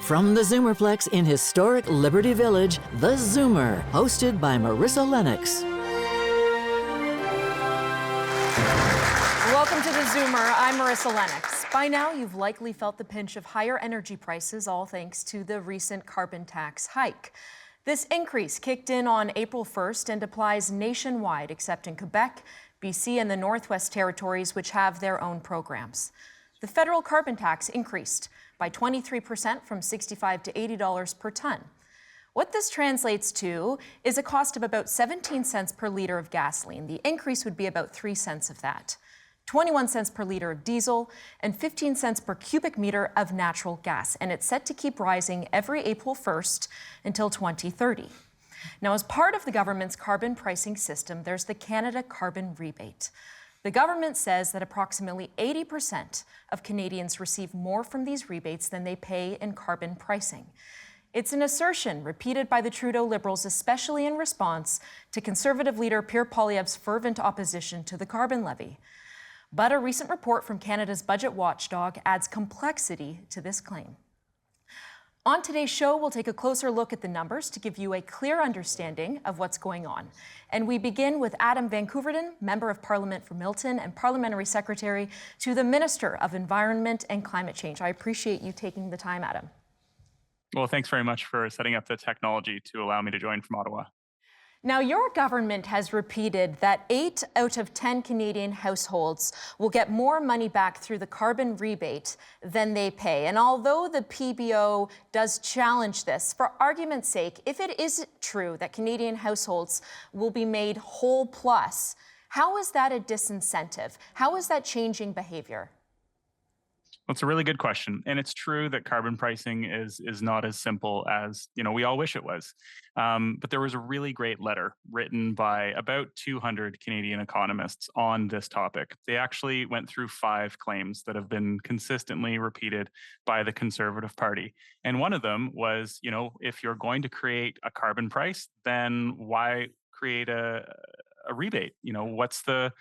From the Zoomerplex in historic Liberty Village, theZoomer, hosted by Marissa Lennox. Welcome to theZoomer. I'm Marissa Lennox. By now, you've likely felt the pinch of higher energy prices, all thanks to the recent carbon tax hike. This increase kicked in on April 1st and applies nationwide, except in Quebec, BC, and the Northwest Territories, which have their own programs. The federal carbon tax increased by 23% from $65 to $80 per ton. What this translates to is a cost of about 17 cents per liter of gasoline. The increase would be about 3 cents of that. 21 cents per liter of diesel, and 15 cents per cubic meter of natural gas. And it's set to keep rising every April 1st until 2030. Now, as part of the government's carbon pricing system, there's the Canada Carbon Rebate. The government says that approximately 80% of Canadians receive more from these rebates than they pay in carbon pricing. It's an assertion repeated by the Trudeau Liberals, especially in response to Conservative leader Pierre Poilievre's fervent opposition to the carbon levy. But a recent report from Canada's budget watchdog adds complexity to this claim. On today's show, we'll take a closer look at the numbers to give you a clear understanding of what's going on. And we begin with Adam van Koeverden, Member of Parliament for Milton and Parliamentary Secretary to the Minister of Environment and Climate Change. I appreciate you taking the time, Adam. Well, thanks very much for setting up the technology to allow me to join from Ottawa. Now, your government has repeated that 8 out of 10 Canadian households will get more money back through the carbon rebate than they pay. And although the PBO does challenge this, for argument's sake, if it is true that Canadian households will be made whole plus, how is that a disincentive? How is that changing behavior? Well, it's a really good question. And it's true that carbon pricing is not as simple as, we all wish it was. But there was a really great letter written by about 200 Canadian economists on this topic. They actually went through 5 claims that have been consistently repeated by the Conservative Party. And one of them was, if you're going to create a carbon price, then why create a rebate? What's the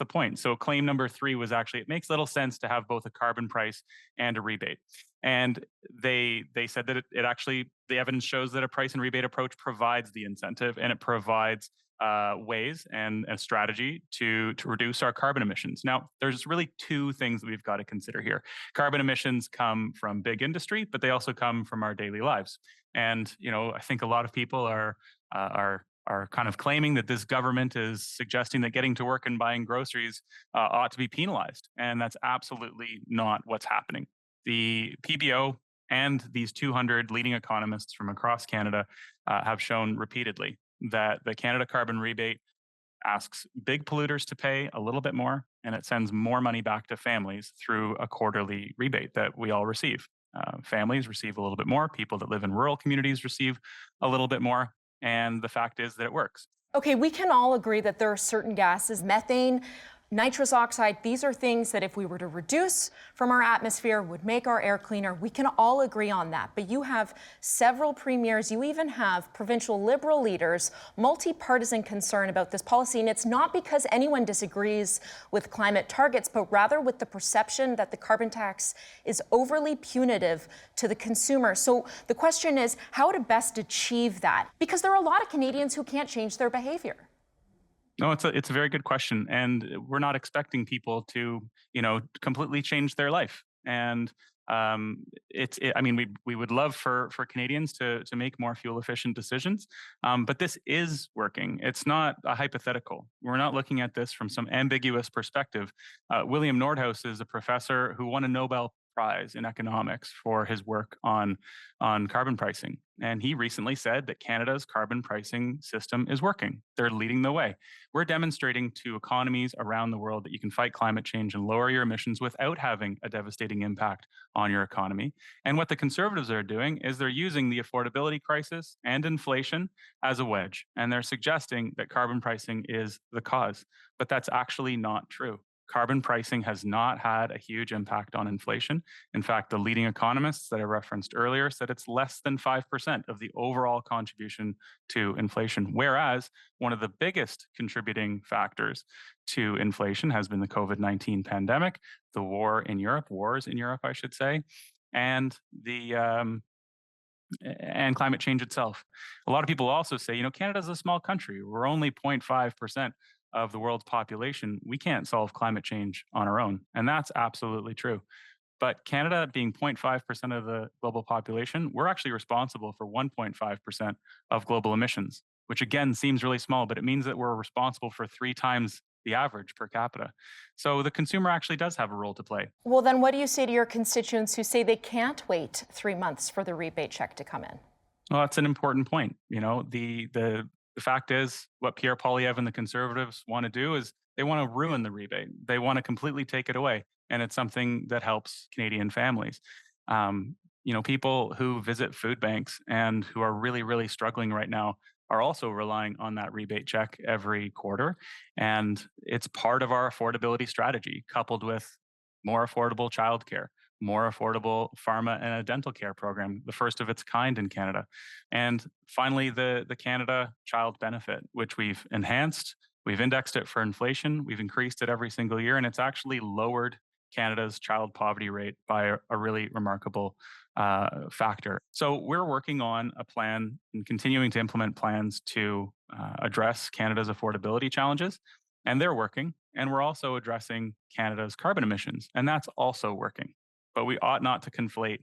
point? So claim number 3 was actually, it makes little sense to have both a carbon price and a rebate. And they said that it actually, the evidence shows that a price and rebate approach provides the incentive, and it provides ways and a strategy to reduce our carbon emissions. Now, there's really 2 things that we've got to consider here. Carbon emissions come from big industry, but they also come from our daily lives. And, I think a lot of people are kind of claiming that this government is suggesting that getting to work and buying groceries ought to be penalized. And that's absolutely not what's happening. The PBO and these 200 leading economists from across Canada have shown repeatedly that the Canada Carbon Rebate asks big polluters to pay a little bit more, and it sends more money back to families through a quarterly rebate that we all receive. Families receive a little bit more. People that live in rural communities receive a little bit more. And the fact is that it works. Okay, we can all agree that there are certain gases, methane, nitrous oxide, these are things that if we were to reduce from our atmosphere would make our air cleaner. We can all agree on that. But you have several premiers, you even have provincial Liberal leaders, multi-partisan concern about this policy. And it's not because anyone disagrees with climate targets, but rather with the perception that the carbon tax is overly punitive to the consumer. So the question is how to best achieve that? Because there are a lot of Canadians who can't change their behavior. No, it's a very good question, and we're not expecting people to, completely change their life. And we would love for Canadians to make more fuel efficient decisions, but this is working. It's not a hypothetical. We're not looking at this from some ambiguous perspective. William Nordhaus is a professor who won a Nobel Prize in economics for his work on carbon pricing. And he recently said that Canada's carbon pricing system is working. They're leading the way. We're demonstrating to economies around the world that you can fight climate change and lower your emissions without having a devastating impact on your economy. And what the Conservatives are doing is they're using the affordability crisis and inflation as a wedge. And they're suggesting that carbon pricing is the cause. But that's actually not true. Carbon pricing has not had a huge impact on inflation. In fact, the leading economists that I referenced earlier said it's less than 5% of the overall contribution to inflation, whereas one of the biggest contributing factors to inflation has been the COVID-19 pandemic, the wars in Europe, I should say, and the and climate change itself. A lot of people also say, Canada's a small country. We're only 0.5% of the world's population. We can't solve climate change on our own. And that's absolutely true. But Canada, being 0.5% of the global population, we're actually responsible for 1.5% of global emissions, which again seems really small, but it means that we're responsible for 3 times the average per capita. So the consumer actually does have a role to play. Well, then what do you say to your constituents who say they can't wait 3 months for the rebate check to come in? Well, that's an important point. The fact is, what Pierre Poilievre and the Conservatives want to do is they want to ruin the rebate. They want to completely take it away, and it's something that helps Canadian families. People who visit food banks and who are really, really struggling right now are also relying on that rebate check every quarter, and it's part of our affordability strategy, coupled with more affordable childcare, more affordable pharma and a dental care program, the first of its kind in Canada. And finally, the Canada Child Benefit, which we've enhanced. We've indexed it for inflation. We've increased it every single year, and it's actually lowered Canada's child poverty rate by a really remarkable factor. So we're working on a plan and continuing to implement plans to address Canada's affordability challenges, and they're working. And we're also addressing Canada's carbon emissions, and that's also working. But we ought not to conflate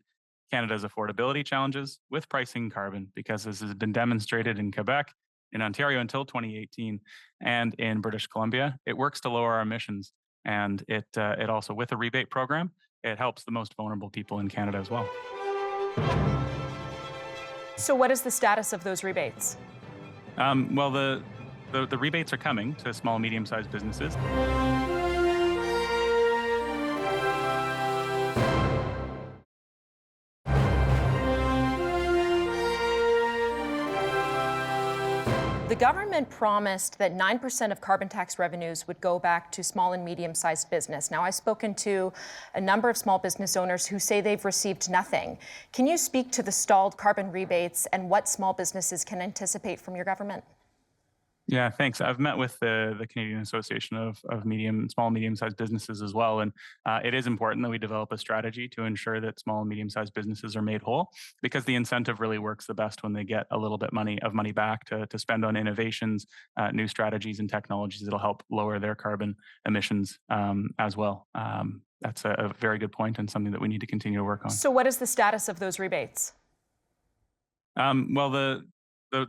Canada's affordability challenges with pricing carbon, because this has been demonstrated in Quebec, in Ontario until 2018, and in British Columbia. It works to lower our emissions, and it also, with a rebate program, it helps the most vulnerable people in Canada as well. So what is the status of those rebates? Well, the rebates are coming to small, medium-sized businesses. The government promised that 9% of carbon tax revenues would go back to small and medium-sized business. Now, I've spoken to a number of small business owners who say they've received nothing. Can you speak to the stalled carbon rebates and what small businesses can anticipate from your government? Yeah, thanks. I've met with the Canadian Association of small and medium-sized businesses as well, and it is important that we develop a strategy to ensure that small and medium-sized businesses are made whole, because the incentive really works the best when they get a little bit of money back to spend on innovations, new strategies and technologies that'll help lower their carbon emissions as well. That's a very good point and something that we need to continue to work on. So what is the status of those rebates? Well,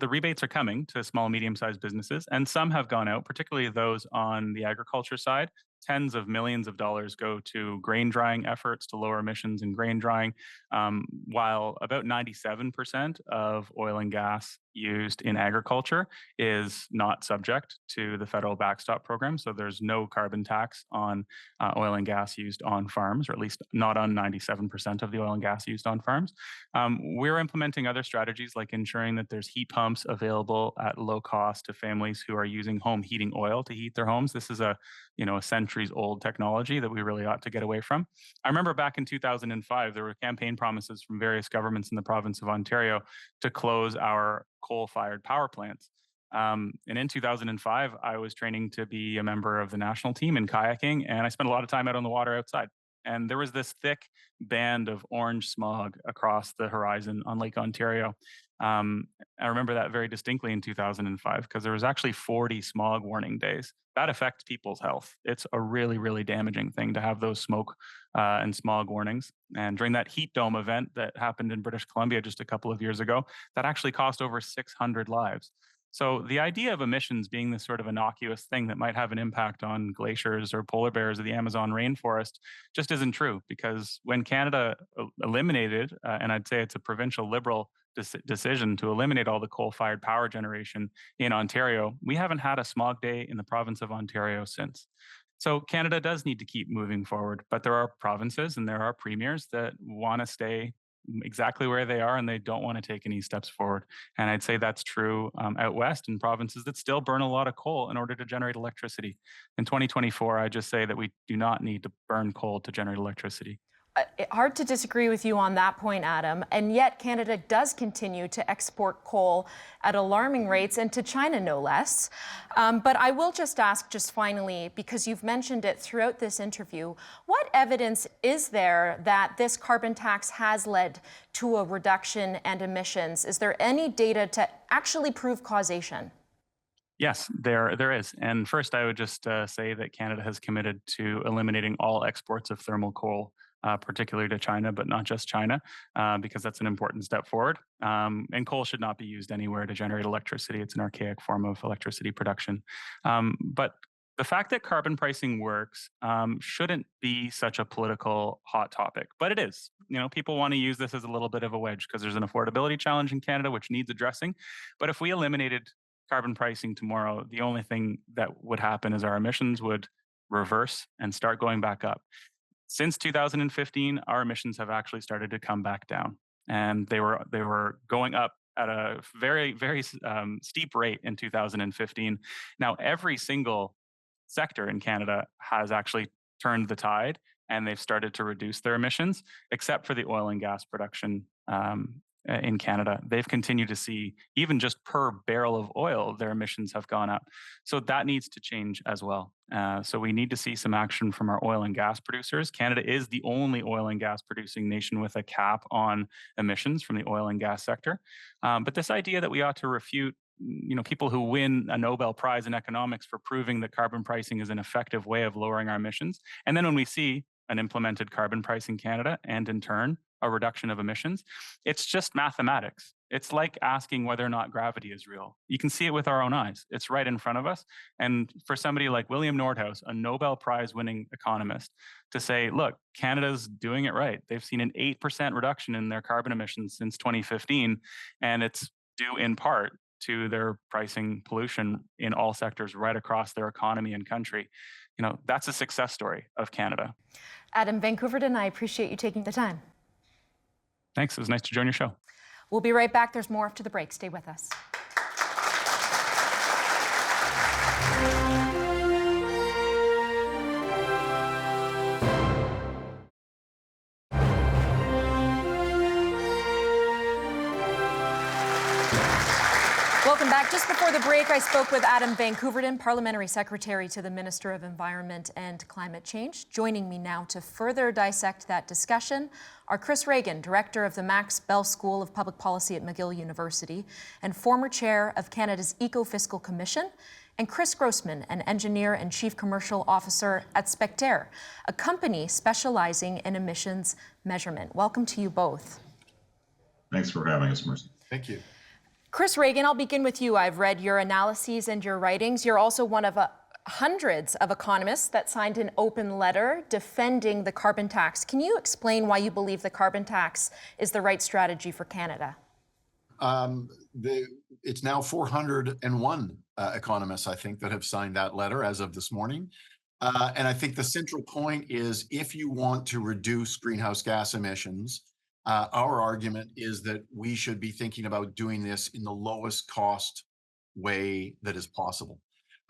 the rebates are coming to small and medium-sized businesses, and some have gone out, particularly those on the agriculture side. Tens of millions of dollars go to grain drying efforts to lower emissions in grain drying, while about 97% of oil and gas used in agriculture is not subject to the federal backstop program. So there's no carbon tax on oil and gas used on farms, or at least not on 97% of the oil and gas used on farms. We're implementing other strategies, like ensuring that there's heat pumps available at low cost to families who are using home heating oil to heat their homes. This is a centuries old technology that we really ought to get away from. I remember back in 2005, there were campaign promises from various governments in the province of Ontario to close our coal-fired power plants. And in 2005, I was training to be a member of the national team in kayaking, and I spent a lot of time out on the water outside. And there was this thick band of orange smog across the horizon on Lake Ontario. I remember that very distinctly in 2005, because there was actually 40 smog warning days. That affects people's health. It's a really, really damaging thing to have those smoke and smog warnings. And during that heat dome event that happened in British Columbia just a couple of years ago, that actually cost over 600 lives. So the idea of emissions being this sort of innocuous thing that might have an impact on glaciers or polar bears or the Amazon rainforest just isn't true, because when Canada eliminated, and I'd say it's a provincial Liberal decision to eliminate all the coal-fired power generation in Ontario, we haven't had a smog day in the province of Ontario since. So Canada does need to keep moving forward, but there are provinces and there are premiers that want to stay exactly where they are, and they don't want to take any steps forward. And I'd say that's true out west in provinces that still burn a lot of coal in order to generate electricity. In 2024, I just say that we do not need to burn coal to generate electricity. Hard to disagree with you on that point, Adam. And yet Canada does continue to export coal at alarming rates, and to China no less. But I will just ask, just finally, because you've mentioned it throughout this interview, what evidence is there that this carbon tax has led to a reduction and emissions? Is there any data to actually prove causation? Yes, there is. And first, I would just say that Canada has committed to eliminating all exports of thermal coal, particularly to China, but not just China, because that's an important step forward. And coal should not be used anywhere to generate electricity. It's an archaic form of electricity production. But the fact that carbon pricing works shouldn't be such a political hot topic, but it is. People want to use this as a little bit of a wedge because there's an affordability challenge in Canada which needs addressing. But if we eliminated carbon pricing tomorrow, the only thing that would happen is our emissions would reverse and start going back up. Since 2015, our emissions have actually started to come back down, and they were going up at a very steep rate in 2015. Now, every single sector in Canada has actually turned the tide, and they've started to reduce their emissions, except for the oil and gas production in Canada. They've continued to see, even just per barrel of oil, their emissions have gone up. So that needs to change as well. So we need to see some action from our oil and gas producers. Canada is the only oil and gas producing nation with a cap on emissions from the oil and gas sector. But this idea that we ought to refute people who win a Nobel Prize in economics for proving that carbon pricing is an effective way of lowering our emissions. And then when we see an implemented carbon price in Canada and in turn a reduction of emissions, it's just mathematics. It's like asking whether or not gravity is real. You can see it with our own eyes. It's right in front of us. And for somebody like William Nordhaus, a Nobel Prize winning economist, to say, look, Canada's doing it right. They've seen an 8% reduction in their carbon emissions since 2015, and it's due in part to their pricing pollution in all sectors right across their economy and country. That's a success story of Canada. Adam van Koeverden, I appreciate you taking the time. Thanks. It was nice to join your show. We'll be right back. There's more after the break. Stay with us. Welcome back. Just before the break, I spoke with Adam van Koeverden, Parliamentary Secretary to the Minister of Environment and Climate Change. Joining me now to further dissect that discussion are Chris Reagan, Director of the Max Bell School of Public Policy at McGill University and former Chair of Canada's Eco-Fiscal Commission, and Chris Grossman, an engineer and Chief Commercial Officer at Spectaire, a company specializing in emissions measurement. Welcome to you both. Thanks for having us, Mercy. Thank you. Chris Reagan, I'll begin with you. I've read your analyses and your writings. You're also one of hundreds of economists that signed an open letter defending the carbon tax. Can you explain why you believe the carbon tax is the right strategy for Canada? It's now 401 economists, I think, that have signed that letter as of this morning. And I think the central point is if you want to reduce greenhouse gas emissions, our argument is that we should be thinking about doing this in the lowest cost way that is possible.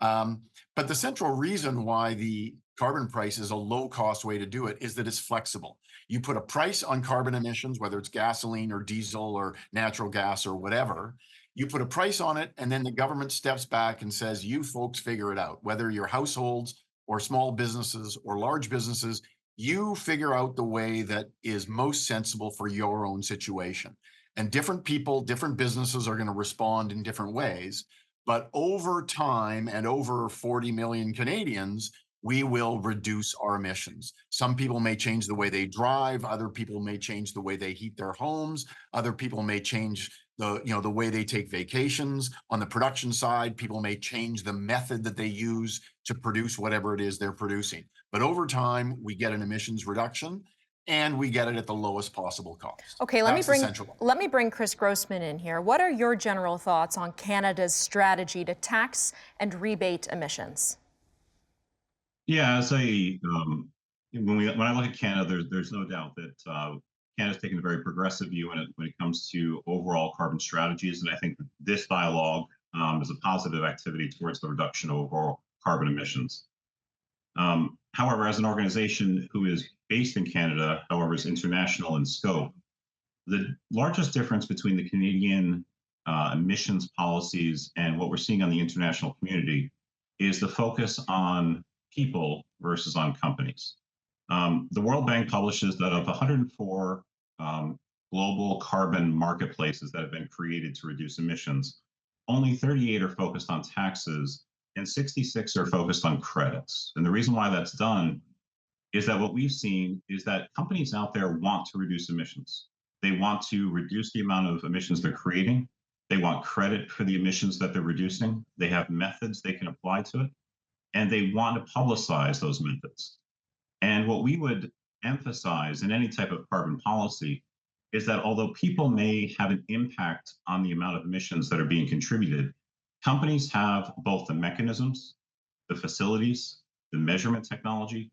But the central reason why the carbon price is a low cost way to do it is that it's flexible. You put a price on carbon emissions, whether it's gasoline or diesel or natural gas or whatever, you put a price on it, and then the government steps back and says, you folks figure it out, whether you're households or small businesses or large businesses, you figure out the way that is most sensible for your own situation. And different people, different businesses are going to respond in different ways. But over time and over 40 million Canadians, we will reduce our emissions. Some people may change the way they drive. Other people may change the way they heat their homes. Other people may change the way they take vacations. On the production side, people may change the method that they use to produce whatever it is they're producing. But over time, we get an emissions reduction, and we get it at the lowest possible cost. Okay, let me bring Chris Grossman in here. What are your general thoughts on Canada's strategy to tax and rebate emissions? Yeah, when I look at Canada, there's no doubt that Canada's taken a very progressive view when it comes to overall carbon strategies, and I think that this dialogue is a positive activity towards the reduction of overall carbon emissions. However, as an organization who is based in Canada, however, is international in scope. The largest difference between the Canadian emissions policies and what we're seeing on the international community is the focus on people versus on companies. The World Bank publishes that of 104 global carbon marketplaces that have been created to reduce emissions, only 38 are focused on taxes and 66 are focused on credits. And the reason why that's done is that what we've seen is that companies out there want to reduce emissions. They want to reduce the amount of emissions they're creating. They want credit for the emissions that they're reducing. They have methods they can apply to it, and they want to publicize those methods. And what we would emphasize in any type of carbon policy is that although people may have an impact on the amount of emissions that are being contributed, companies have both the mechanisms, the facilities, the measurement technology,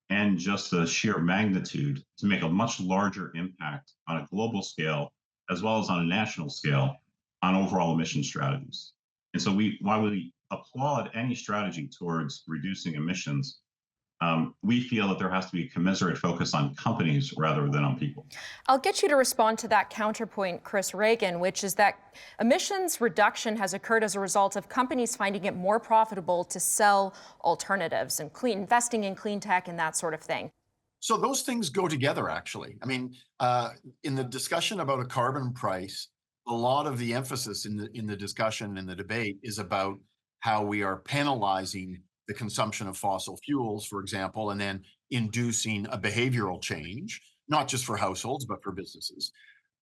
and just the sheer magnitude to make a much larger impact on a global scale, as well as on a national scale, on overall emission strategies. And so while we applaud any strategy towards reducing emissions, we feel that there has to be a commensurate focus on companies rather than on people. I'll get you to respond to that counterpoint, Chris Reagan, which is that emissions reduction has occurred as a result of companies finding it more profitable to sell alternatives and investing in clean tech and that sort of thing. So those things go together, actually. I mean, in the discussion about a carbon price, a lot of the emphasis in the discussion and the debate is about how we are penalizing the consumption of fossil fuels, for example, and then inducing a behavioral change, not just for households, but for businesses.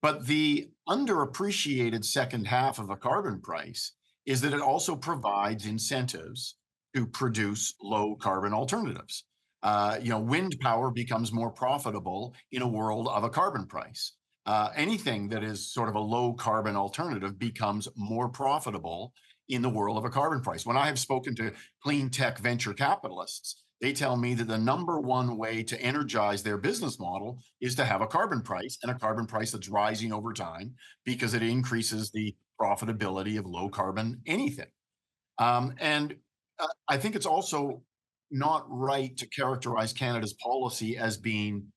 But the underappreciated second half of a carbon price is that it also provides incentives to produce low carbon alternatives. Wind power becomes more profitable in a world of a carbon price. Anything that is sort of a low carbon alternative becomes more profitable in the world of a carbon price. When I have spoken to clean tech venture capitalists, they tell me that the number one way to energize their business model is to have a carbon price, and a carbon price that's rising over time because it increases the profitability of low carbon anything. I think it's also not right to characterize Canada's policy as being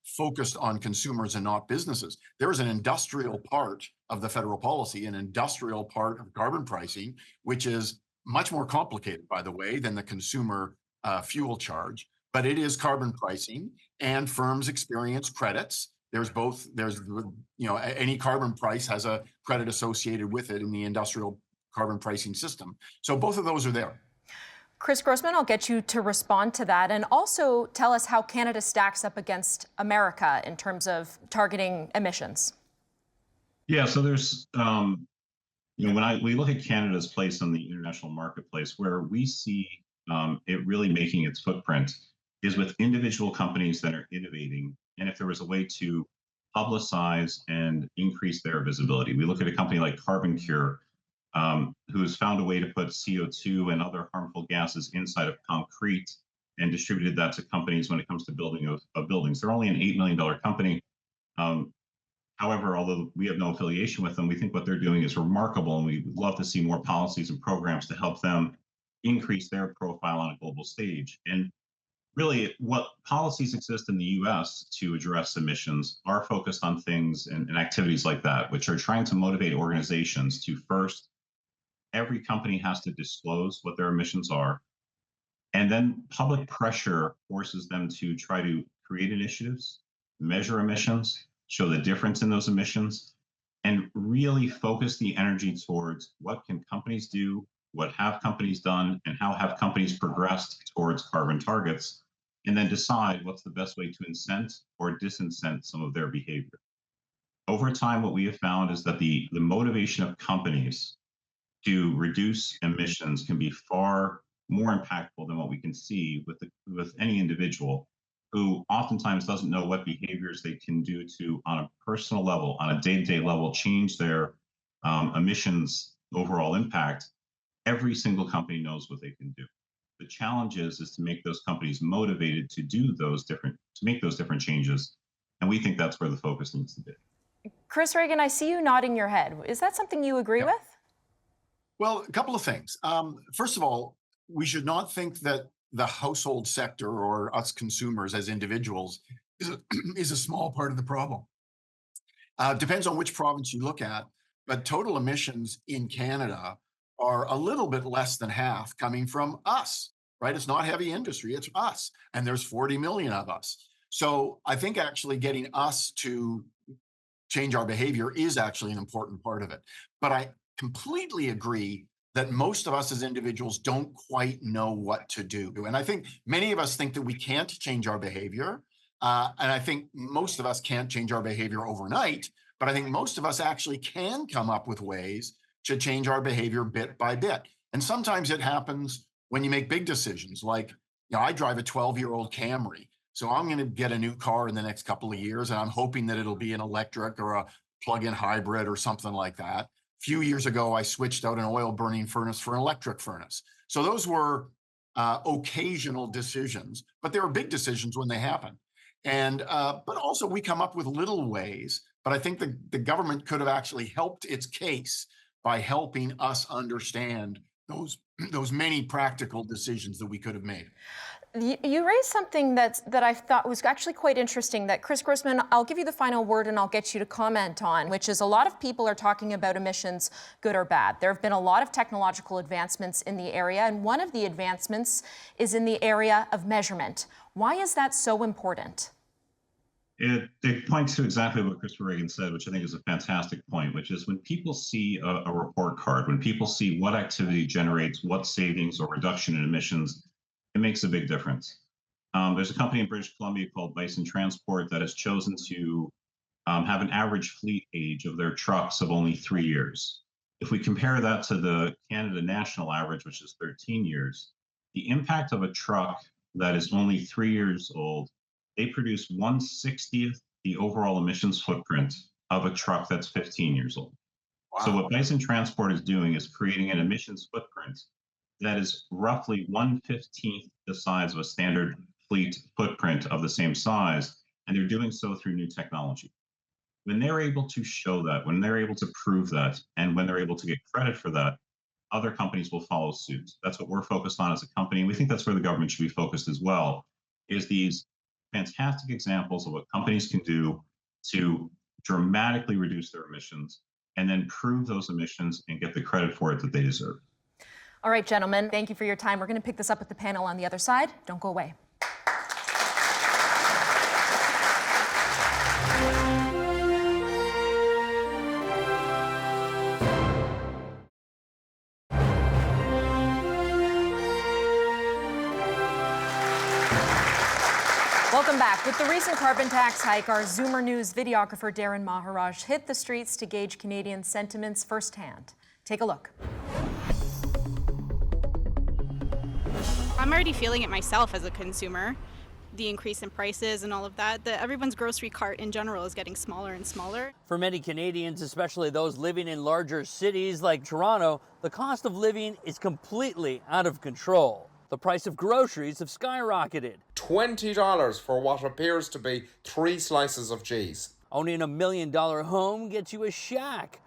focused on consumers and not businesses. There is an industrial part of the federal policy, an industrial part of carbon pricing, which is much more complicated, by the way, than the consumer fuel charge, but it is carbon pricing, and firms experience credits. Any carbon price has a credit associated with it in the industrial carbon pricing system. So both of those are there. Chris Grossman, I'll get you to respond to that, and also tell us how Canada stacks up against America in terms of targeting emissions. Yeah, so there's, when we look at Canada's place on the international marketplace, where we see it really making its footprint is with individual companies that are innovating. And if there was a way to publicize and increase their visibility, we look at a company like Carbon Cure, who's found a way to put CO2 and other harmful gases inside of concrete and distributed that to companies when it comes to building of buildings. They're only an $8 million company. However, although we have no affiliation with them, we think what they're doing is remarkable, and we'd love to see more policies and programs to help them increase their profile on a global stage. And really, what policies exist in the US to address emissions are focused on things and activities like that, which are trying to motivate organizations to first, every company has to disclose what their emissions are. And then public pressure forces them to try to create initiatives, measure emissions, show the difference in those emissions, and really focus the energy towards what can companies do, what have companies done, and how have companies progressed towards carbon targets, and then decide what's the best way to incent or disincent some of their behavior. Over time, what we have found is that the motivation of companies to reduce emissions can be far more impactful than what we can see with any individual who oftentimes doesn't know what behaviors they can do to, on a personal level, on a day-to-day level, change their emissions overall impact. Every single company knows what they can do. The challenge is to make those companies motivated to make those different changes. And we think that's where the focus needs to be. Chris Reagan, I see you nodding your head. Is that something you agree with? Well, a couple of things. First of all, we should not think that the household sector or us consumers as individuals is a small part of the problem. Depends on which province you look at, but total emissions in Canada are a little bit less than half coming from us, right? It's not heavy industry, it's us. And there's 40 million of us. So I think actually getting us to change our behavior is actually an important part of it. But I completely agree that most of us as individuals don't quite know what to do. And I think many of us think that we can't change our behavior. And I think most of us can't change our behavior overnight, but I think most of us actually can come up with ways to change our behavior bit by bit. And sometimes it happens when you make big decisions, like, I drive a 12-year-old Camry. So I'm going to get a new car in the next couple of years, and I'm hoping that it'll be an electric or a plug-in hybrid or something like that. A few years ago, I switched out an oil-burning furnace for an electric furnace. So those were occasional decisions, but they were big decisions when they happen. And but also we come up with little ways, but I think the government could have actually helped its case by helping us understand those many practical decisions that we could have made. You raised something that I thought was actually quite interesting that Chris Grossman, I'll give you the final word and I'll get you to comment on, which is a lot of people are talking about emissions, good or bad. There have been a lot of technological advancements in the area, and one of the advancements is in the area of measurement. Why is that so important? It points to exactly what Christopher Reagan said, which I think is a fantastic point, which is when people see a report card, when people see what activity generates what savings or reduction in emissions, it makes a big difference. There's a company in British Columbia called Bison Transport that has chosen to have an average fleet age of their trucks of only 3 years. If we compare that to the Canada national average, which is 13 years, the impact of a truck that is only 3 years old, they produce 1/60th the overall emissions footprint of a truck that's 15 years old. Wow. So what Bison Transport is doing is creating an emissions footprint that is roughly 1/15th the size of a standard fleet footprint of the same size, and they're doing so through new technology. When they're able to show that, when they're able to prove that, and when they're able to get credit for that, other companies will follow suit. That's what we're focused on as a company, and we think that's where the government should be focused as well, is these fantastic examples of what companies can do to dramatically reduce their emissions and then prove those emissions and get the credit for it that they deserve. All right, gentlemen, thank you for your time. We're going to pick this up with the panel on the other side. Don't go away. Welcome back. With the recent carbon tax hike, our Zoomer News videographer Darren Maharaj hit the streets to gauge Canadian sentiments firsthand. Take a look. I'm already feeling it myself as a consumer, the increase in prices and all of that. Everyone's grocery cart in general is getting smaller and smaller. For many Canadians, especially those living in larger cities like Toronto, the cost of living is completely out of control. The price of groceries have skyrocketed. $20 for what appears to be 3 slices of cheese. Owning $1 million home gets you a shack.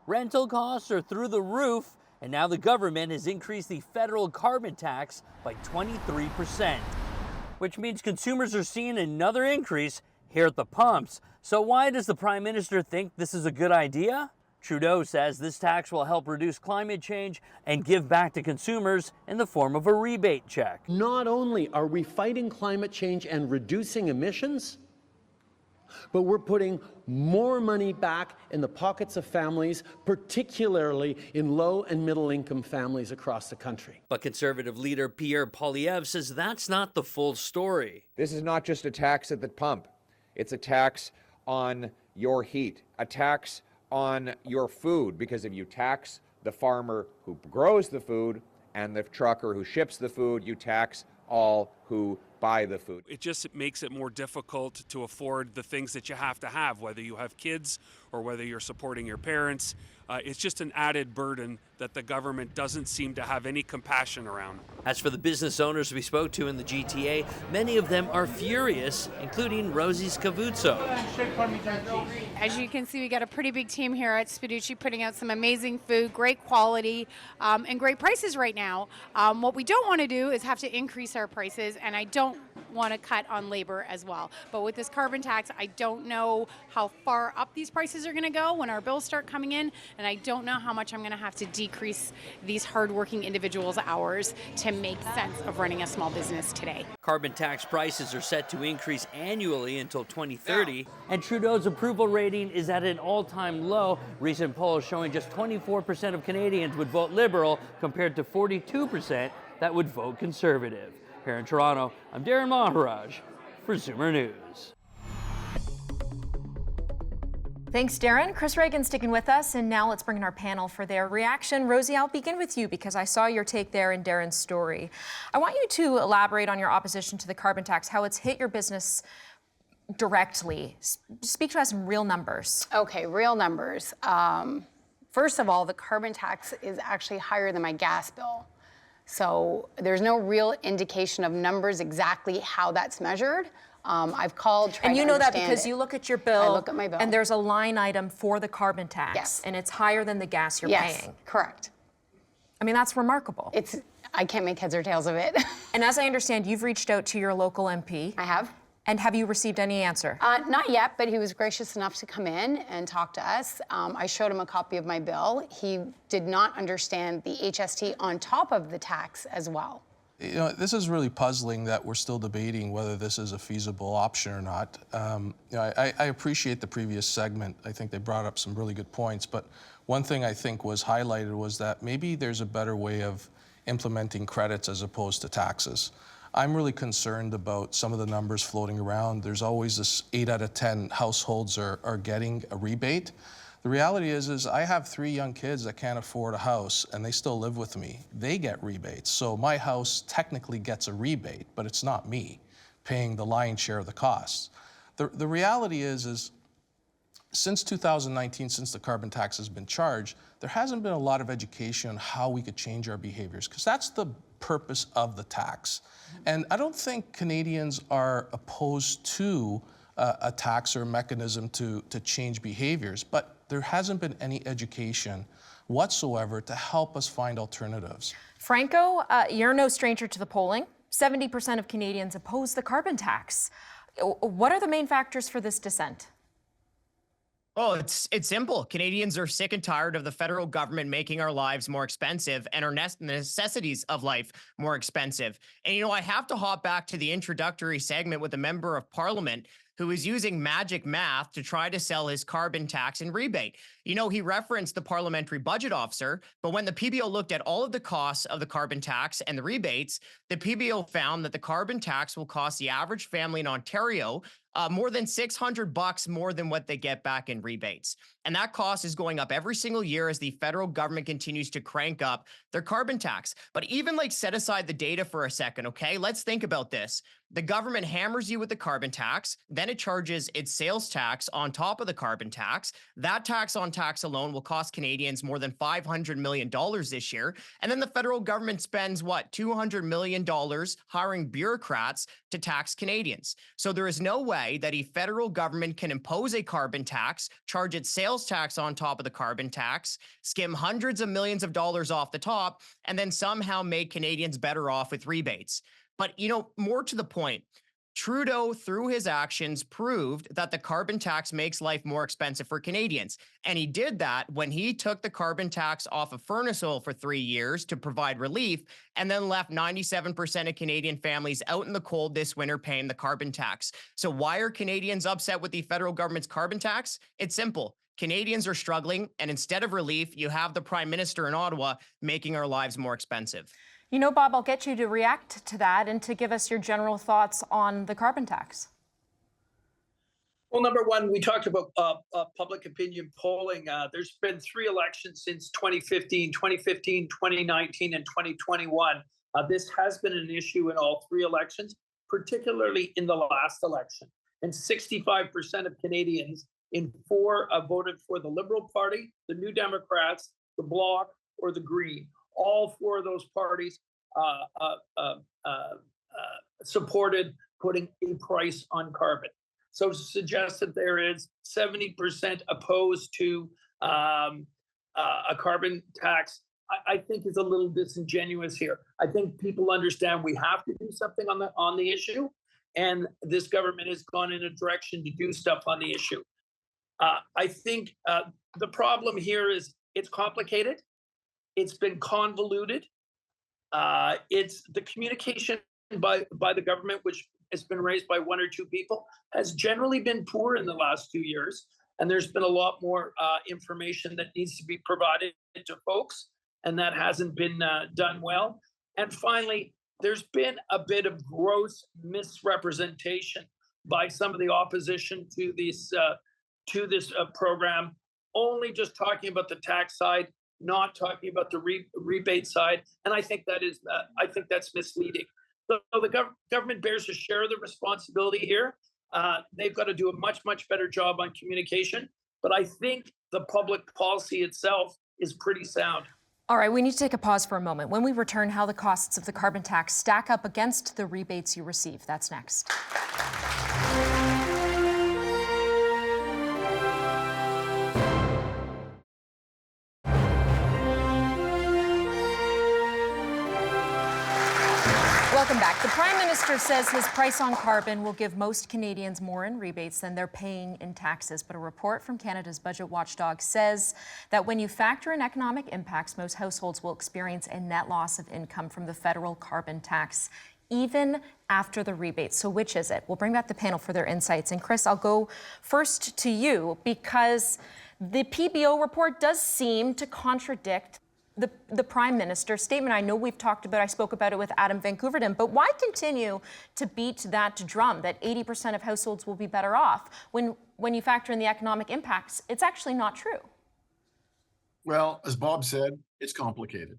Rental costs are through the roof, and now the government has increased the federal carbon tax by 23%, which means consumers are seeing another increase here at the pumps. So why does the Prime Minister think this is a good idea? Trudeau says this tax will help reduce climate change and give back to consumers in the form of a rebate check. Not only are we fighting climate change and reducing emissions, but we're putting more money back in the pockets of families, particularly in low and middle income families across the country. But Conservative leader Pierre Poilievre says that's not the full story. This is not just a tax at the pump. It's a tax on your heat, a tax on your food, because if you tax the farmer who grows the food and the trucker who ships the food, you tax all who buy the food. It just makes it more difficult to afford the things that you have to have, whether you have kids or whether you're supporting your parents. It's just an added burden that the government doesn't seem to have any compassion around. As for the business owners we spoke to in the GTA, many of them are furious, including Rosie Scavuzzo. As you can see, we got a pretty big team here at Spaducci putting out some amazing food, great quality, and great prices right now. What we don't want to do is have to increase our prices, and I don't want to cut on labor as well. But with this carbon tax, I don't know how far up these prices are going to go when our bills start coming in, and I don't know how much I'm going to have to decrease these hardworking individuals' hours to make sense of running a small business today. Carbon tax prices are set to increase annually until 2030, and Trudeau's approval rating is at an all-time low. Recent polls showing just 24% of Canadians would vote Liberal compared to 42% that would vote Conservative. Here in Toronto, I'm Darren Maharaj for Zoomer News. Thanks, Darren. Chris Reagan sticking with us, and now let's bring in our panel for their reaction. Rosie, I'll begin with you because I saw your take there in Darren's story. I want you to elaborate on your opposition to the carbon tax, how it's hit your business directly. Speak to us in real numbers. Okay, real numbers. First of all, the carbon tax is actually higher than my gas bill. So there's no real indication of numbers exactly how that's measured. I've called, tried and you to know that understand because it. you look at your bill. I look at my bill. And there's a line item for the carbon tax. Yes. And it's higher than the gas you're Yes, paying. correct. I mean, that's remarkable. I can't make heads or tails of it. And as I understand, you've reached out to your local MP. I have. And have you received any answer? Not yet, but he was gracious enough to come in and talk to us. I showed him a copy of my bill. He did not understand the HST on top of the tax as well. You know, this is really puzzling that we're still debating whether this is a feasible option or not. You know, I appreciate the previous segment. I think they brought up some really good points, but one thing I think was highlighted was that maybe there's a better way of implementing credits as opposed to taxes. I'm really concerned about some of the numbers floating around. There's always this 8 out of 10 households are getting a rebate. The reality is I have 3 young kids that can't afford a house and they still live with me. They get rebates. So my house technically gets a rebate, but it's not me paying the lion's share of the costs. The reality is since 2019, since the carbon tax has been charged, there hasn't been a lot of education on how we could change our behaviors, because that's the purpose of the tax. And I don't think Canadians are opposed to a tax or a mechanism to change behaviors, but there hasn't been any education whatsoever to help us find alternatives. Franco, you're no stranger to the polling. 70% of Canadians oppose the carbon tax. What are the main factors for this dissent? Well, it's simple. Canadians are sick and tired of the federal government making our lives more expensive and our necessities of life more expensive. And, you know, I have to hop back to the introductory segment with a member of Parliament who is using magic math to try to sell his carbon tax and rebate. You know, he referenced the Parliamentary Budget Officer, but when the PBO looked at all of the costs of the carbon tax and the rebates, the PBO found that the carbon tax will cost the average family in Ontario more than $600 more than what they get back in rebates. And that cost is going up every single year as the federal government continues to crank up their carbon tax. But even set aside the data for a second, okay? Let's think about this. The government hammers you with the carbon tax, then it charges its sales tax on top of the carbon tax. That tax on tax alone will cost Canadians more than $500 million this year. And then the federal government spends, $200 million hiring bureaucrats to tax Canadians. So there is no way that a federal government can impose a carbon tax, charge its sales tax on top of the carbon tax, skim hundreds of millions of dollars off the top, and then somehow make Canadians better off with rebates. But, you know, more to the point, Trudeau, through his actions, proved that the carbon tax makes life more expensive for Canadians. And he did that when he took the carbon tax off of furnace oil for 3 years to provide relief, and then left 97% of Canadian families out in the cold this winter paying the carbon tax. So why are Canadians upset with the federal government's carbon tax? It's simple. Canadians are struggling, and instead of relief, you have the Prime Minister in Ottawa making our lives more expensive. You know, Bob, I'll get you to react to that and to give us your general thoughts on the carbon tax. Well, number one, we talked about public opinion polling. There's been 3 elections since 2015, 2019, and 2021. This has been an issue in all three elections, particularly in the last election. And 65% of Canadians voted for the Liberal Party, the New Democrats, the Bloc, or the Green. All four of those parties supported putting a price on carbon. So to suggest that there is 70% opposed to a carbon tax, I think is a little disingenuous here. I think people understand we have to do something on the issue, and this government has gone in a direction to do stuff on the issue. I think the problem here is it's complicated. It's been convoluted. It's the communication by the government, which has been raised by one or two people, has generally been poor in the last 2 years. And there's been a lot more information that needs to be provided to folks, and that hasn't been done well. And finally, there's been a bit of gross misrepresentation by some of the opposition to this program, only just talking about the tax side, not talking about the rebate side. And I think that's misleading. So the government bears a share of the responsibility here. They've got to do a much, much better job on communication. But I think the public policy itself is pretty sound. All right, we need to take a pause for a moment. When we return, how the costs of the carbon tax stack up against the rebates you receive. That's next. Welcome back. The Prime Minister says his price on carbon will give most Canadians more in rebates than they're paying in taxes. But a report from Canada's budget watchdog says that when you factor in economic impacts, most households will experience a net loss of income from the federal carbon tax, even after the rebates. So which is it? We'll bring back the panel for their insights. And Chris, I'll go first to you because the PBO report does seem to contradict the Prime Minister's statement. I know we've talked about, I spoke about it with Adam van Koeverden, but why continue to beat that drum that 80% of households will be better off when you factor in the economic impacts? It's actually not true. Well, as Bob said, it's complicated.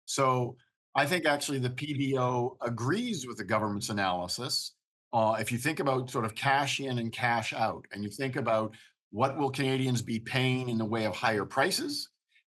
So I think actually the PBO agrees with the government's analysis. If you think about sort of cash in and cash out, and you think about what will Canadians be paying in the way of higher prices,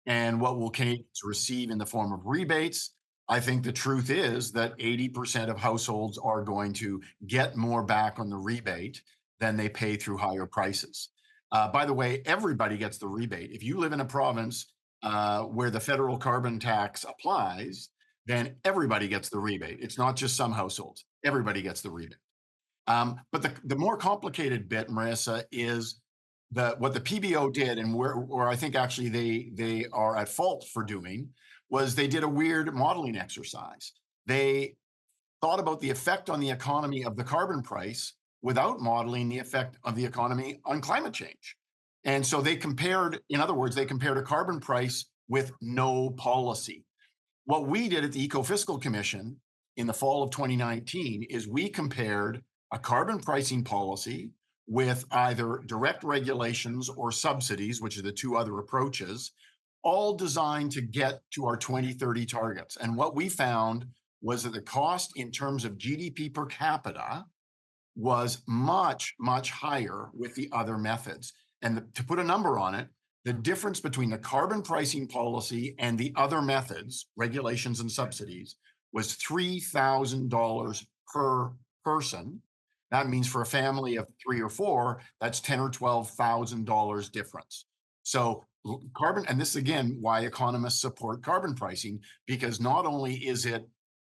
and what will Canadians receive in the form of rebates, I think the truth is that 80% of households are going to get more back on the rebate than they pay through higher prices. By the way, everybody gets the rebate. If you live in a province where the federal carbon tax applies, then everybody gets the rebate. It's not just some households. Everybody gets the rebate. But the more complicated bit, Marissa, is what the PBO did, and where I think actually they are at fault for doing, was they did a weird modeling exercise. They thought about the effect on the economy of the carbon price without modeling the effect of the economy on climate change. And so they compared, in other words, they compared a carbon price with no policy. What we did at the Ecofiscal Commission in the fall of 2019 is we compared a carbon pricing policy with either direct regulations or subsidies, which are the two other approaches, all designed to get to our 2030 targets. And what we found was that the cost in terms of GDP per capita was much, much higher with the other methods. And to put a number on it, the difference between the carbon pricing policy and the other methods, regulations and subsidies, was $3,000 per person. That means for a family of 3 or 4, that's $10,000 or $12,000 difference. So carbon, and this is again why economists support carbon pricing, because not only is it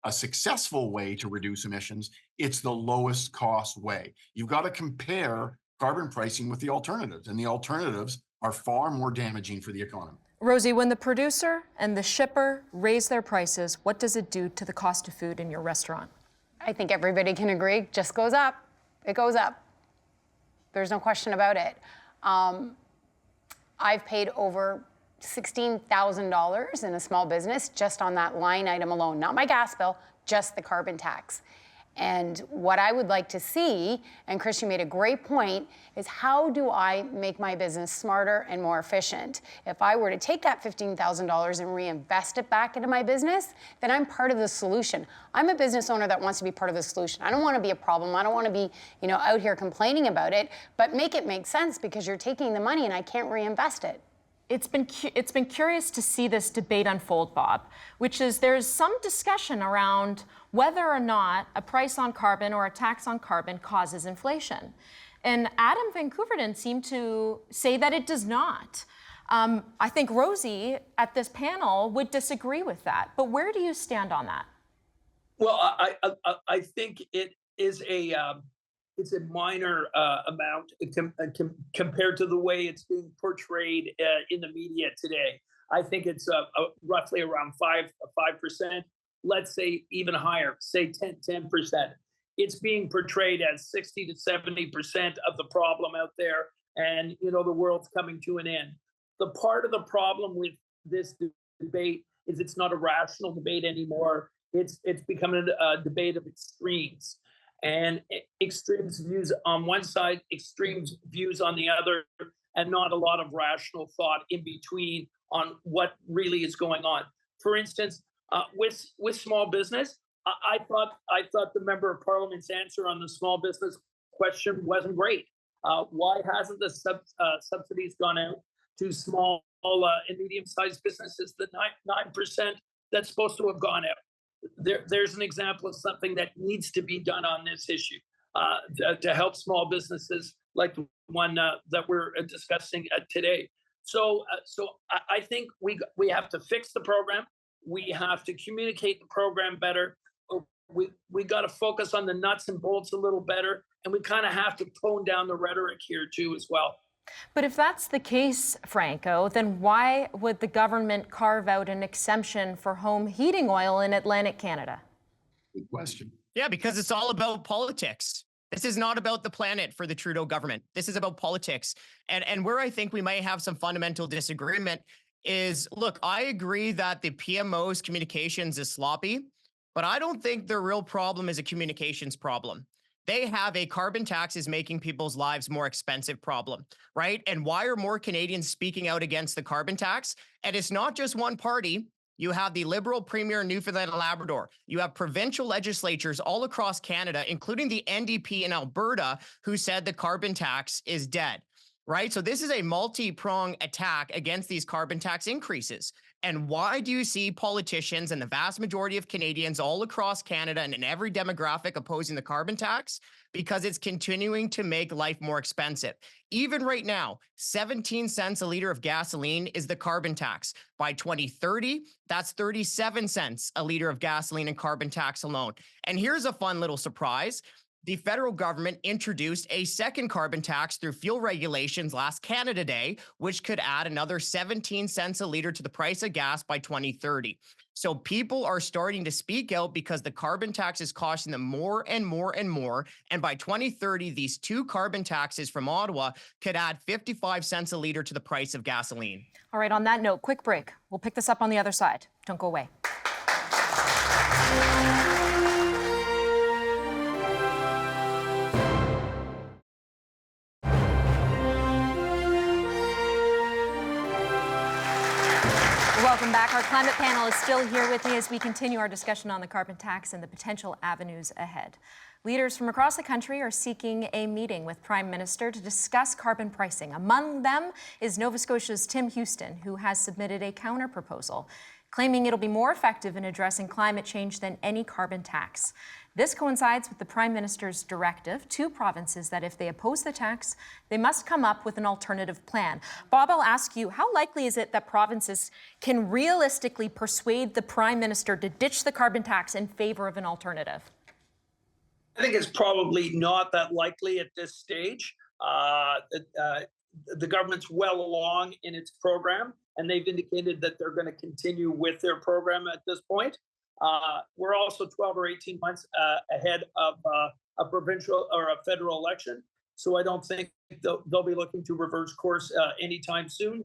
a successful way to reduce emissions, it's the lowest cost way. You've got to compare carbon pricing with the alternatives, and the alternatives are far more damaging for the economy. Rosie, when the producer and the shipper raise their prices, what does it do to the cost of food in your restaurant? I think everybody can agree, just goes up. It goes up. There's no question about it. I've paid over $16,000 in a small business just on that line item alone, not my gas bill, just the carbon tax. And what I would like to see, and Christian made a great point, is how do I make my business smarter and more efficient? If I were to take that $15,000 and reinvest it back into my business, then I'm part of the solution. I'm a business owner that wants to be part of the solution. I don't want to be a problem. I don't want to be, out here complaining about it, but make it make sense because you're taking the money and I can't reinvest it. It's been curious to see this debate unfold, Bob, which is there's some discussion around whether or not a price on carbon or a tax on carbon causes inflation. And Adam van Koeverden seemed to say that it does not. I think Rosie at this panel would disagree with that. But where do you stand on that? Well, I think it is it's a minor amount compared to the way it's being portrayed in the media today. I think it's roughly around 5%. Let's say even higher, say 10%. It's being portrayed as 60 to 70% of the problem out there, and the world's coming to an end. The part of the problem with this debate is it's not a rational debate anymore. It's becoming a debate of extremes. And extremes views on one side, extremes views on the other, and not a lot of rational thought in between on what really is going on. For instance, with small business, I thought the member of Parliament's answer on the small business question wasn't great. Why hasn't the subsidies gone out to small and medium-sized businesses? The 9% that's supposed to have gone out. There's an example of something that needs to be done on this issue to help small businesses like the one that we're discussing today. So I think we have to fix the program. We have to communicate the program better. We got to focus on the nuts and bolts a little better, and we kind of have to tone down the rhetoric here too as well. But if that's the case, Franco, then why would the government carve out an exemption for home heating oil in Atlantic Canada? Good question. Yeah, because it's all about politics. This is not about the planet for the Trudeau government. This is about politics. And where I think we might have some fundamental disagreement is, look, I agree that the PMO's communications is sloppy, but I don't think their real problem is a communications problem. They have a carbon tax is making people's lives more expensive problem, right? And why are more Canadians speaking out against the carbon tax? And it's not just one party. You have the Liberal Premier in Newfoundland and Labrador. You have provincial legislatures all across Canada, including the NDP in Alberta, who said the carbon tax is dead, right? So this is a multi-pronged attack against these carbon tax increases. And why do you see politicians and the vast majority of Canadians all across Canada and in every demographic opposing the carbon tax? Because it's continuing to make life more expensive. Even right now, 17 cents a liter of gasoline is the carbon tax. By 2030, that's 37 cents a liter of gasoline and carbon tax alone. And here's a fun little surprise. The federal government introduced a second carbon tax through fuel regulations last Canada Day, which could add another 17 cents a liter to the price of gas by 2030. So people are starting to speak out because the carbon tax is costing them more and more and more. And by 2030, these two carbon taxes from Ottawa could add 55 cents a liter to the price of gasoline. All right, on that note, quick break. We'll pick this up on the other side. Don't go away. Welcome back. Our climate panel is still here with me as we continue our discussion on the carbon tax and the potential avenues ahead. Leaders from across the country are seeking a meeting with Prime Minister to discuss carbon pricing. Among them is Nova Scotia's Tim Houston, who has submitted a counter-proposal, claiming it'll be more effective in addressing climate change than any carbon tax. This coincides with the Prime Minister's directive to provinces that if they oppose the tax, they must come up with an alternative plan. Bob, I'll ask you, how likely is it that provinces can realistically persuade the Prime Minister to ditch the carbon tax in favor of an alternative? I think it's probably not that likely at this stage. The government's well along in its program, and they've indicated that they're going to continue with their program at this point. We're also 12 or 18 months ahead of a provincial or a federal election. So I don't think they'll be looking to reverse course anytime soon,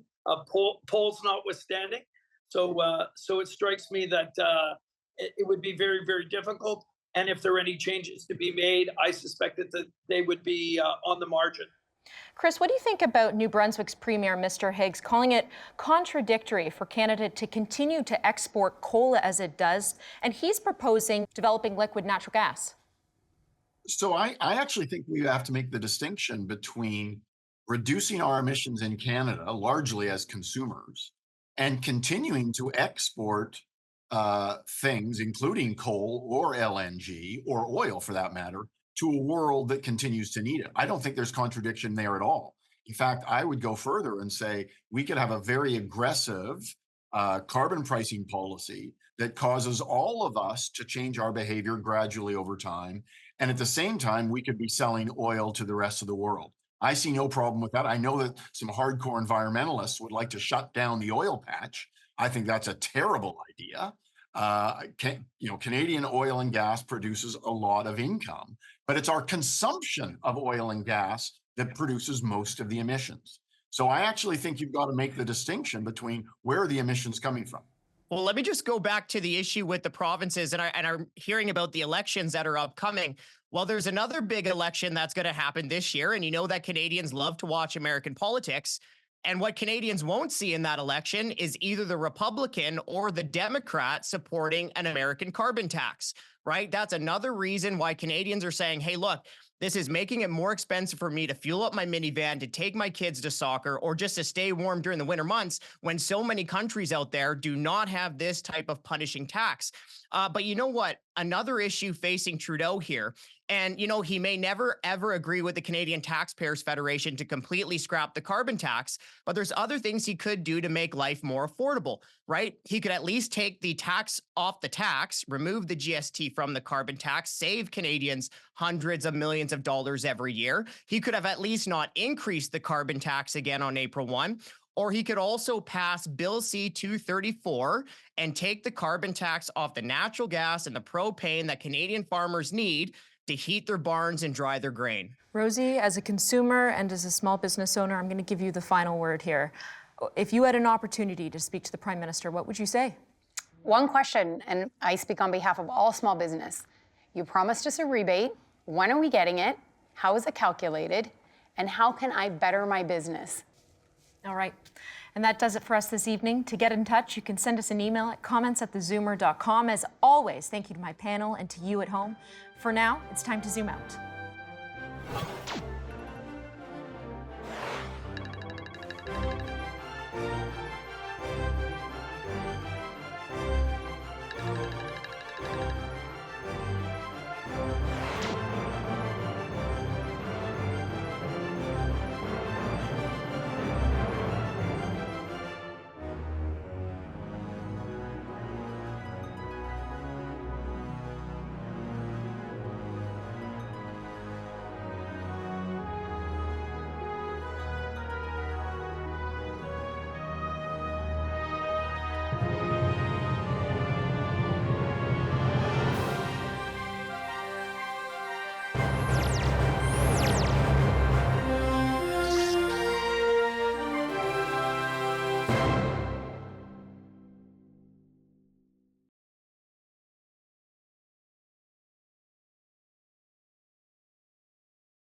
polls notwithstanding. So it strikes me that it would be very, very difficult. And if there are any changes to be made, I suspect that they would be on the margin. Chris, what do you think about New Brunswick's Premier, Mr. Higgs, calling it contradictory for Canada to continue to export coal as it does? And he's proposing developing liquid natural gas. So I actually think we have to make the distinction between reducing our emissions in Canada, largely as consumers, and continuing to export things, including coal or LNG or oil for that matter, to a world that continues to need it. I don't think there's contradiction there at all. In fact, I would go further and say we could have a very aggressive carbon pricing policy that causes all of us to change our behavior gradually over time. And at the same time, we could be selling oil to the rest of the world. I see no problem with that. I know that some hardcore environmentalists would like to shut down the oil patch. I think that's a terrible idea. Canadian oil and gas produces a lot of income, but it's our consumption of oil and gas that produces most of the emissions. So I actually think you've got to make the distinction between where are the emissions coming from. Well, let me just go back to the issue with the provinces, and I'm hearing about the elections that are upcoming. Well, there's another big election that's going to happen this year, and you know that Canadians love to watch American politics. And what Canadians won't see in that election is either the Republican or the Democrat supporting an American carbon tax, right? That's another reason why Canadians are saying, hey, look, this is making it more expensive for me to fuel up my minivan, to take my kids to soccer, or just to stay warm during the winter months when so many countries out there do not have this type of punishing tax. But you know what? Another issue facing Trudeau here, and he may never, ever agree with the Canadian Taxpayers Federation to completely scrap the carbon tax, but there's other things he could do to make life more affordable, right? He could at least take the tax off the tax, remove the GST from the carbon tax, save Canadians hundreds of millions of dollars every year. He could have at least not increased the carbon tax again on April 1. Or he could also pass Bill C-234 and take the carbon tax off the natural gas and the propane that Canadian farmers need to heat their barns and dry their grain. Rosie, as a consumer and as a small business owner, I'm going to give you the final word here. If you had an opportunity to speak to the Prime Minister, what would you say? One question, and I speak on behalf of all small business. You promised us a rebate. When are we getting it? How is it calculated? And how can I better my business? All right. And that does it for us this evening. To get in touch, you can send us an email at comments@thezoomer.com. As always, thank you to my panel and to you at home. For now, it's time to zoom out.